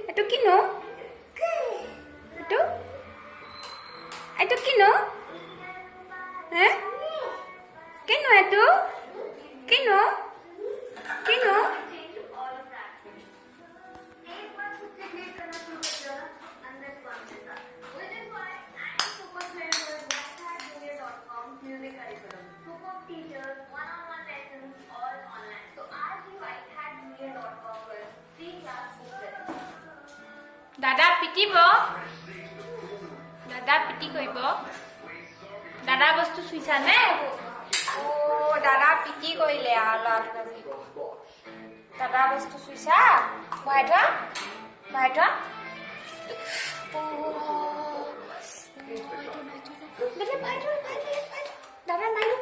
এইটো কিনো এইটো কিনো হে কিনো এইটো কিনো কিনো দাদা পিটিব দাদা পিটি কৰিব দাদা বস্তু চুইছা নে ও দাদা পিটি কৰিলে দাদা বস্তু চুইছা ভৰাই থোৱা দাদা মাৰিলো